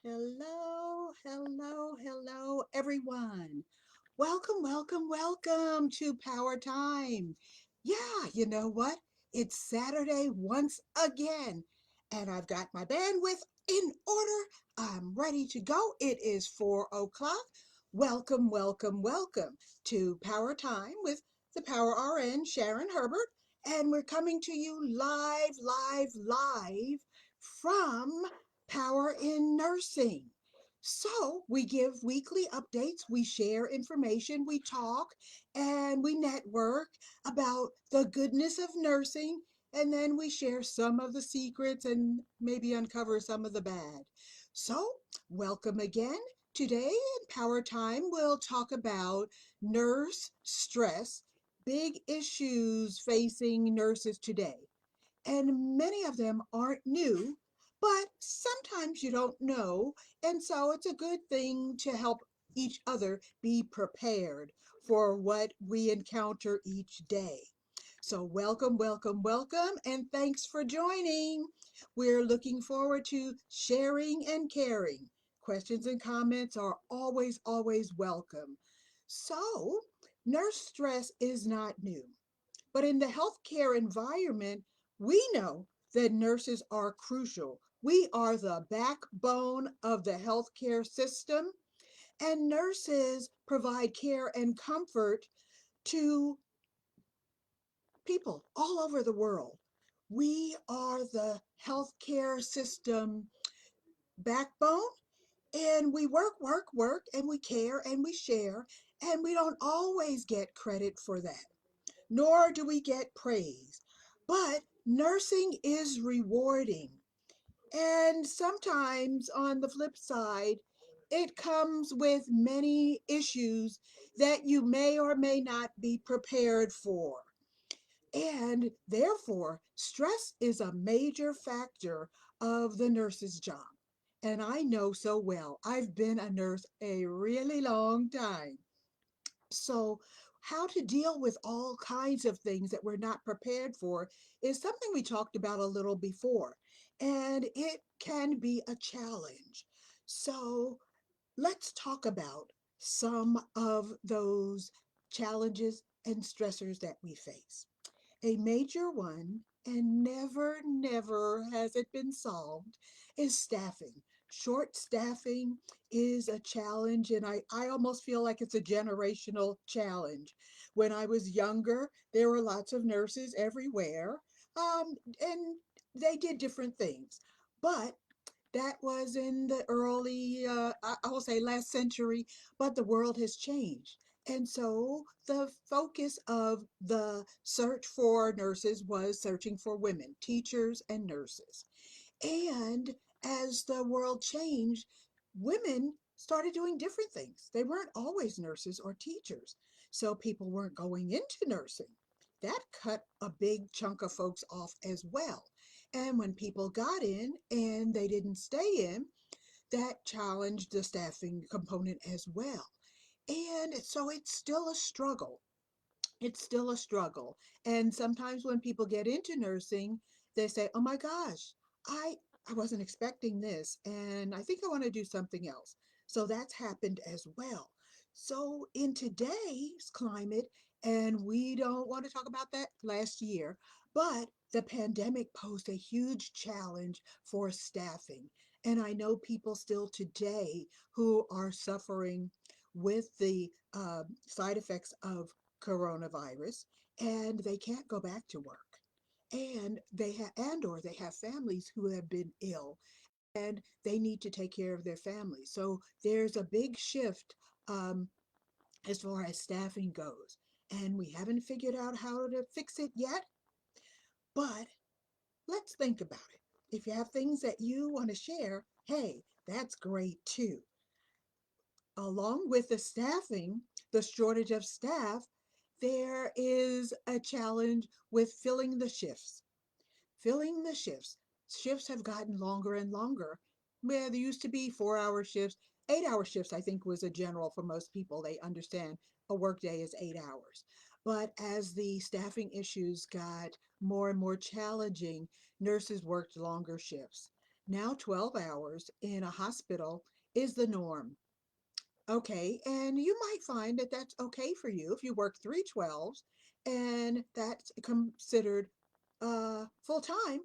Hello, everyone. Welcome to Power Time. Yeah, you know what? It's Saturday once again, and I've got my bandwidth in order. I'm ready to go. It is 4 o'clock. Welcome to Power Time with the Power RN, Sharon Herbert, and we're coming to you live from Power in Nursing. So we give weekly updates, we share information, we talk, and we network about the goodness of nursing, and then we share some of the secrets and maybe uncover some of the bad. So, welcome again. Today in Power Time, we'll talk about nurse stress, big issues facing nurses today, and many of them aren't new, but sometimes you don't know, and so it's a good thing to help each other be prepared for what we encounter each day. So, welcome, and thanks for joining. We're looking forward to sharing and caring. Questions and comments are always welcome. So, nurse stress is not new. But in the healthcare environment, we know that nurses are crucial. We are the backbone of the healthcare system, and nurses provide care and comfort to people all over the world. We are the healthcare system backbone, and we work, and we care and we share, and we don't always get credit for that, nor do we get praise. But nursing is rewarding. And sometimes, on the flip side, it comes with many issues that you may or may not be prepared for. And therefore, stress is a major factor of the nurse's job. And I know so well. I've been a nurse a really long time. So, how to deal with all kinds of things that we're not prepared for is something we talked about a little before, and it can be a challenge. So, let's talk about some of those challenges and stressors that we face. A major one, and never has it been solved, is staffing. Short staffing is a challenge, and I almost feel like it's a generational challenge. When I was younger, there were lots of nurses everywhere, and they did different things. But that was in the early, I will say last century, but the world has changed. And so the focus of the search for nurses was searching for women, teachers and nurses. And as the world changed, women started doing different things. They weren't always nurses or teachers. So people weren't going into nursing. That cut a big chunk of folks off as well. And when people got in and they didn't stay in, that challenged the staffing component as well. And so it's still a struggle. It's still a struggle. And sometimes when people get into nursing, they say, "Oh my gosh, I I wasn't expecting this, and I think I want to do something else." So that's happened as well. So in today's climate, and we don't want to talk about that last year, but the pandemic posed a huge challenge for staffing. And I know people still today who are suffering with the side effects of coronavirus, and they can't go back to work, and they have families who have been ill, and they need to take care of their families. So there's a big shift, as far as staffing goes, and we haven't figured out how to fix it yet, but let's think about it. If you have things that you want to share, hey, that's great too. Along with the staffing, the shortage of staff, there is a challenge with filling the shifts. Filling the shifts. Shifts have gotten longer and longer. Where there used to be 4 hour shifts, 8 hour shifts, I think, was a general for most people. They understand a workday is 8 hours. But as the staffing issues got more and more challenging, nurses worked longer shifts. Now 12 hours in a hospital is the norm. Okay, and you might find that that's okay for you if you work 3 12s and that's considered full time.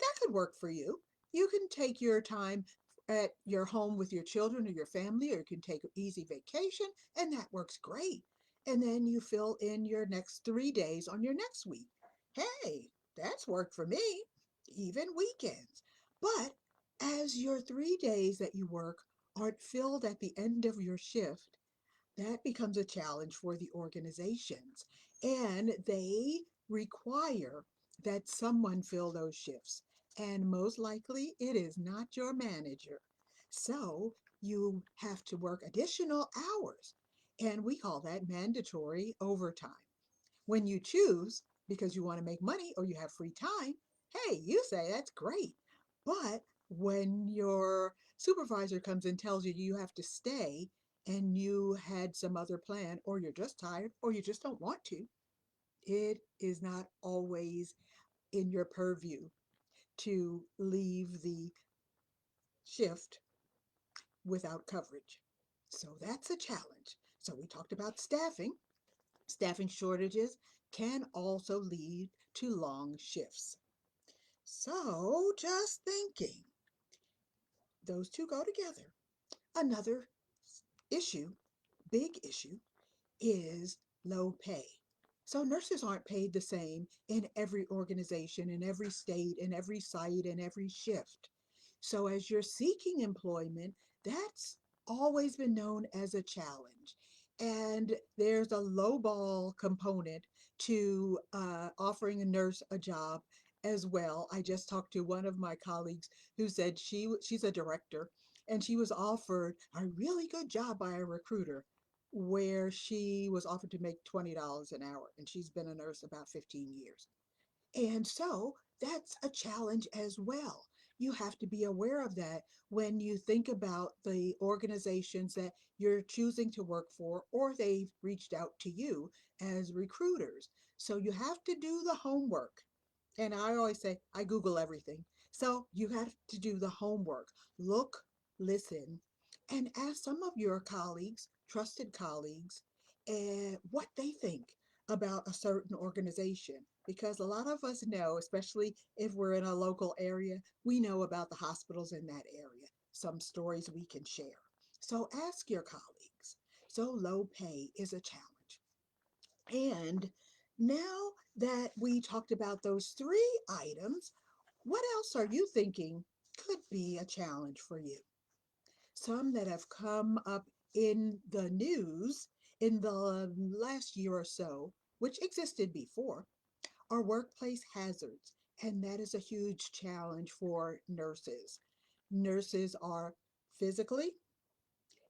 That could work for you. You can take your time at your home with your children or your family, or you can take an easy vacation, and that works great. And then you fill in your next 3 days on your next week. Hey, that's worked for me, even weekends. But as your 3 days that you work aren't filled at the end of your shift, that becomes a challenge for the organizations. And they require that someone fill those shifts. And most likely it is not your manager. So you have to work additional hours. And we call that mandatory overtime. When you choose because you want to make money or you have free time, hey, you say that's great. But when your supervisor comes and tells you you have to stay and you had some other plan, or you're just tired, or you just don't want to, it is not always in your purview to leave the shift without coverage. So that's a challenge. So we talked about staffing. Staffing shortages can also lead to long shifts. So, just thinking, those two go together. Another issue, big issue, is low pay. So, nurses aren't paid the same in every organization, in every state, in every site, in every shift. So, as you're seeking employment, that's always been known as a challenge. And there's a lowball component to offering a nurse a job as well. I just talked to one of my colleagues who said she's a director and she was offered a really good job by a recruiter where she was offered to make $20 an hour, and she's been a nurse about 15 years. And so that's a challenge as well. You have to be aware of that when you think about the organizations that you're choosing to work for, or they've reached out to you as recruiters. So you have to do the homework. And I always say, I Google everything. So you have to do the homework. Look, listen, and ask some of your colleagues, trusted colleagues, what they think about a certain organization. Because a lot of us know, especially if we're in a local area, we know about the hospitals in that area, some stories we can share. So ask your colleagues. So low pay is a challenge. And now that we talked about those three items, what else are you thinking could be a challenge for you? Some that have come up in the news in the last year or so, which existed before, are workplace hazards. And that is a huge challenge for nurses. Nurses are physically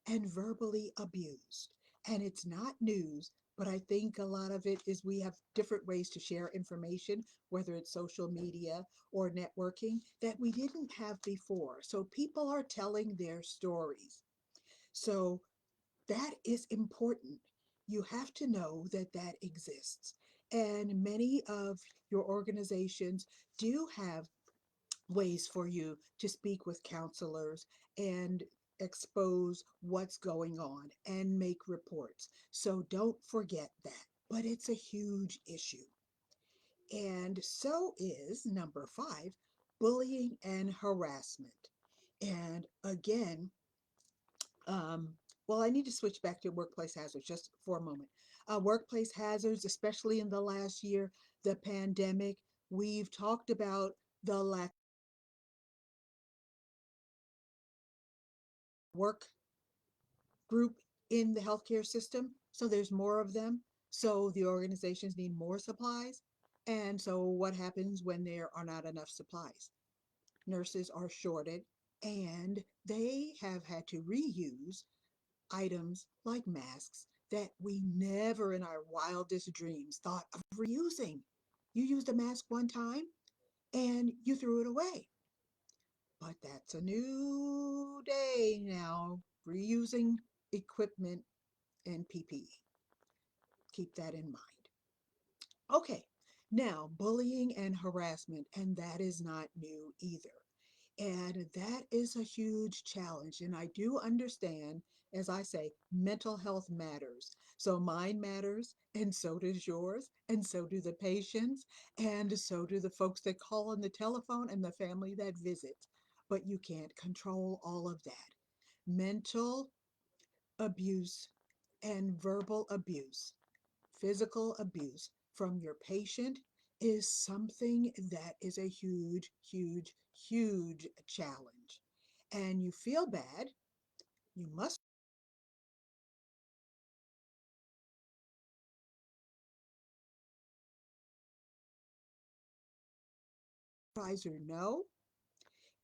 and verbally abused. And it's not news, but I think a lot of it is we have different ways to share information, whether it's social media or networking, that we didn't have before. So people are telling their stories. So that is important. You have to know that that exists. And many of your organizations do have ways for you to speak with counselors and expose what's going on and make reports. So don't forget that. But it's a huge issue. And so is number 5, bullying and harassment. And again, um, well, I need to switch back to workplace hazards just for a moment. Workplace hazards, especially in the last year, the pandemic, we've talked about the lack of work group in the healthcare system. So there's more of them. So the organizations need more supplies. And so what happens when there are not enough supplies? Nurses are shorted and they have had to reuse items like masks that we never in our wildest dreams thought of reusing. You used a mask one time and you threw it away. But that's a new day now, reusing equipment and PPE. Keep that in mind. Okay, now bullying and harassment, and that is not new either. And that is a huge challenge. And I do understand, as I say, mental health matters. So mine matters, and so does yours, and so do the patients, and so do the folks that call on the telephone and the family that visits. But you can't control all of that. Mental abuse and verbal abuse, physical abuse from your patient is something that is a huge, huge, huge challenge. And you feel bad, you must advisor know.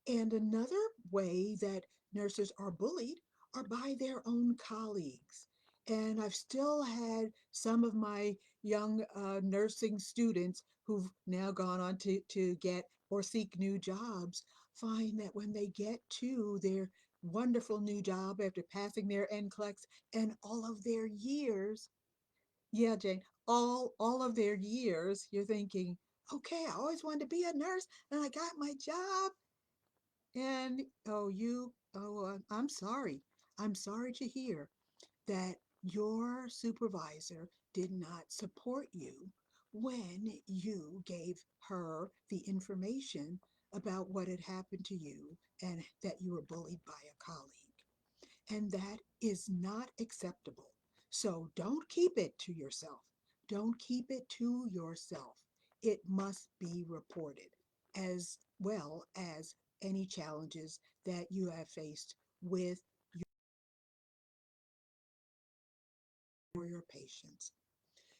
And another way that nurses are bullied are by their own colleagues. And I've still had some of my young nursing students who've now gone on to get or seek new jobs find that when they get to their wonderful new job after passing their NCLEX and all of their years, yeah, Jane, all of their years, you're thinking, okay, I always wanted to be a nurse and I got my job and I'm sorry. I'm sorry to hear that your supervisor did not support you when you gave her the information about what had happened to you and that you were bullied by a colleague. And that is not acceptable. So don't keep it to yourself. Don't keep it to yourself. It must be reported, as well as any challenges that you have faced with your patients.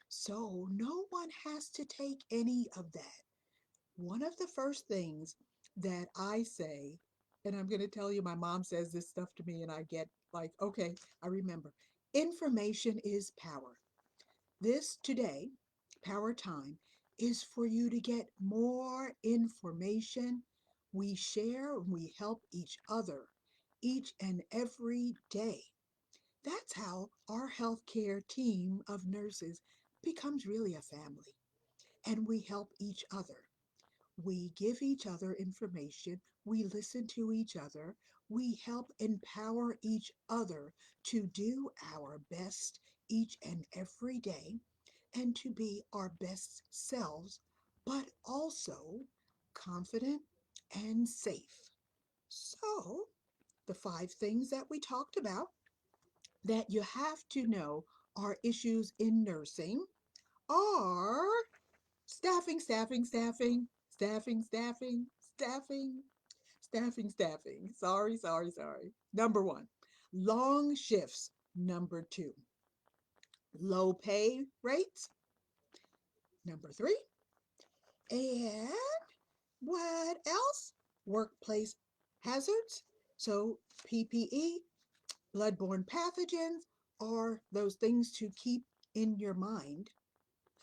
So no one has to take any of that. One of the first things that I say, and I'm going to tell you, my mom says this stuff to me, and I get like, okay, I remember. Information is power. This today, Power Time, is for you to get more information. We share and we help each other each and every day. That's how our healthcare team of nurses becomes really a family, and we help each other. We give each other information. We listen to each other. We help empower each other to do our best each and every day and to be our best selves, but also confident and safe. So, the five things that we talked about that you have to know are issues in nursing are staffing, staffing, staffing, staffing, staffing, staffing, staffing, staffing. Sorry, sorry, sorry. Number one, long shifts. Number two, low pay rates. Number three, and what else? Workplace hazards. So PPE, bloodborne pathogens, are those things to keep in your mind,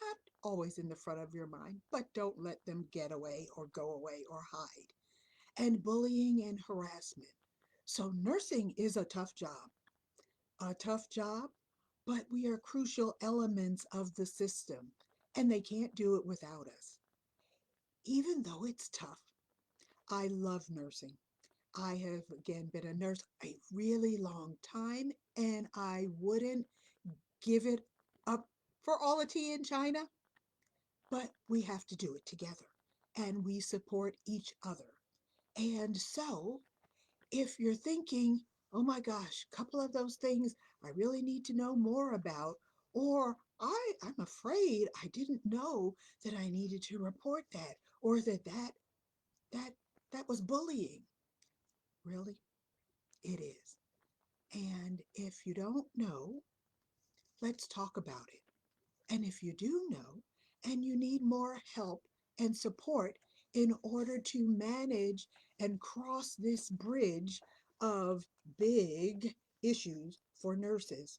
not always in the front of your mind, but don't let them get away or go away or hide. And bullying and harassment. So nursing is a tough job, but we are crucial elements of the system, and they can't do it without us. Even though it's tough, I love nursing. I have again been a nurse a really long time, and I wouldn't give it up for all the tea in China, but we have to do it together and we support each other. And so, if you're thinking, oh my gosh, a couple of those things I really need to know more about, or I'm afraid I didn't know that I needed to report that, or that that was bullying. Really? It is. And if you don't know, let's talk about it. And if you do know and you need more help and support in order to manage and cross this bridge of big issues for nurses,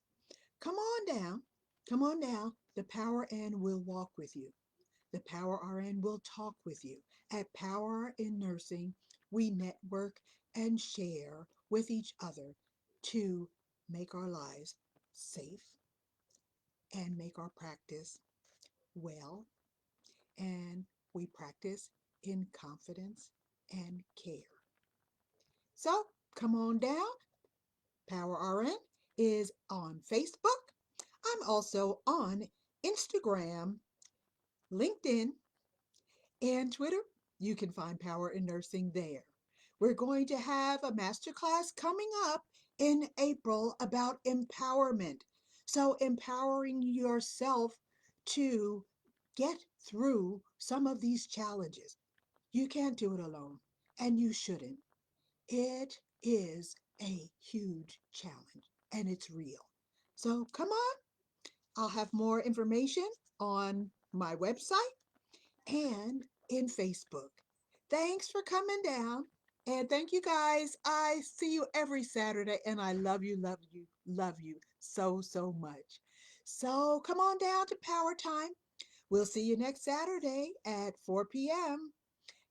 come on down. Come on down. The Power N will walk with you. The Power RN will talk with you. At Power in Nursing, we network and share with each other to make our lives safe and make our practice well, and we practice in confidence and care. So come on down. Power RN is on Facebook. I'm also on Instagram, LinkedIn, and Twitter. You can find Power in Nursing there. We're going to have a masterclass coming up in April about empowerment. So, empowering yourself to get through some of these challenges. You can't do it alone, and you shouldn't. It is a huge challenge, and it's real. So, come on. I'll have more information on my website and in Facebook. Thanks for coming down. And thank you guys. I see you every Saturday and I love you, love you, love you so, so much. So come on down to Power Time. We'll see you next Saturday at 4 p.m.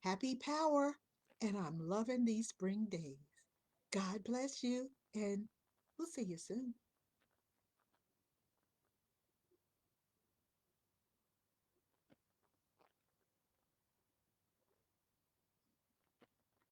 Happy Power. And I'm loving these spring days. God bless you and we'll see you soon.